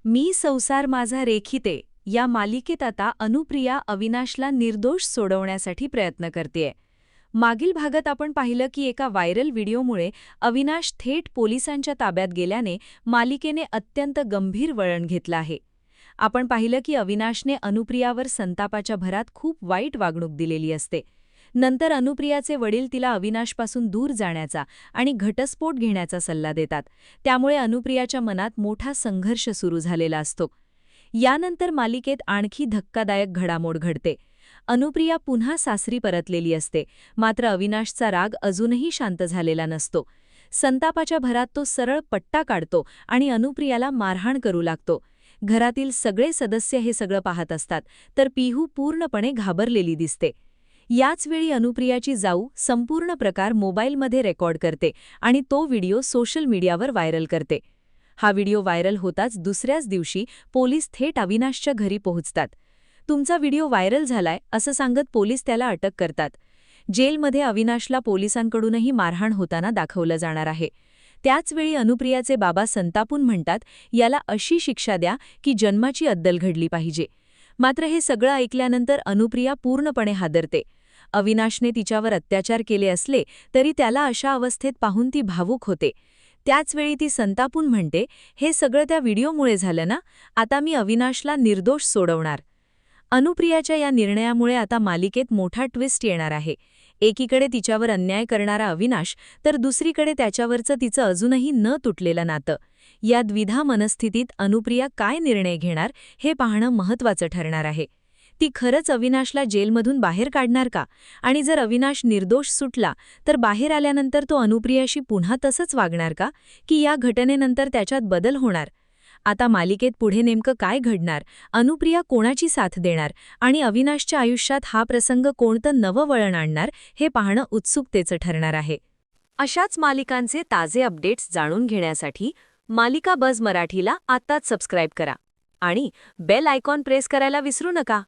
मी संसार माझा रेखिते या मालिकेत आता अनुप्रिया अविनाशला निर्दोष सोडवण्यासाठी प्रयत्न करतेय. मागील भागात आपण पाहिलं की एका व्हायरल व्हिडिओमुळे अविनाश थेट पोलिसांच्या ताब्यात गेल्याने मालिकेने अत्यंत गंभीर वळण घेतलं आहे. आपण पाहिलं की अविनाशने अनुप्रियावर संतापाच्या भरात खूप वाईट वागणूक दिलेली असते. नंतर अनुप्रियाचे वडील तिला अविनाशपासून दूर जाण्याचा आणि घटस्फोट घेण्याचा सल्ला देतात. त्यामुळे अनुप्रियाच्या मनात मोठा संघर्ष सुरू झालेला असतो. यानंतर मालिकेत आणखी धक्कादायक घडामोड घडते. अनुप्रिया पुन्हा सासरी परतलेली असते, मात्र अविनाशचा राग अजूनही शांत झालेला नसतो. संतापाच्या भरात तो सरळ पट्टा काढतो आणि अनुप्रियाला मारहाण करू लागतो. घरातील सगळे सदस्य हे सगळं पाहत असतात, तर पिहू पूर्णपणे घाबरलेली दिसते. याच वेळी अनुप्रियाची जाऊ संपूर्ण प्रकार मोबाईलमध्ये रेकॉर्ड करते आणि तो व्हिडिओ सोशल मीडियावर व्हायरल करते. हा व्हिडिओ व्हायरल होताच दुसऱ्याच दिवशी पोलीस थेट अविनाशच्या घरी पोहोचतात. तुमचा व्हिडिओ व्हायरल झालाय असं सांगत पोलीस त्याला अटक करतात. जेलमध्ये अविनाशला पोलिसांकडूनही मारहाण होताना दाखवलं जाणार आहे. त्याचवेळी अनुप्रियाचे बाबा संतापून म्हणतात, याला अशी शिक्षा द्या की जन्माची अद्दल घडली पाहिजे. मात्र हे सगळं ऐकल्यानंतर अनुप्रिया पूर्णपणे हादरते. अविनाशने तिच्यावर अत्याचार केले असले तरी त्याला अशा अवस्थेत पाहून ती भावूक होते. त्याचवेळी ती संतापून म्हणते, हे सगळं त्या व्हिडिओमुळे झालं ना, आता मी अविनाशला निर्दोष सोडवणार. अनुप्रियाच्या या निर्णयामुळे आता मालिकेत मोठा ट्विस्ट येणार आहे. एकीकडे तिच्यावर अन्याय करणारा अविनाश, तर दुसरीकडे त्याच्यावरचं तिचं अजूनही न तुटलेलं नातं. या द्विधा मनस्थितीत अनुप्रिया काय निर्णय घेणार हे पाहणं महत्त्वाचं ठरणार आहे. ती खरंच अविनाशला जेलमधून बाहेर काढणार का? आणि जर अविनाश निर्दोष सुटला तर बाहेर आल्यानंतर तो अनुप्रियाशी पुन्हा तसंच वागणार का, की या घटनेनंतर त्याच्यात बदल होणार? आता मालिकेत पुढे नेमकं काय घडणार, अनुप्रिया कोणाची साथ देणार आणि अविनाशच्या आयुष्यात हा प्रसंग कोणतं नवं वळण आणणार हे पाहणं उत्सुकतेचं ठरणार आहे. अशाच मालिकांचे ताजे अपडेट्स जाणून घेण्यासाठी मालिका बझ मराठीला आत्ताच सबस्क्राईब करा आणि बेल आयकॉन प्रेस करायला विसरू नका.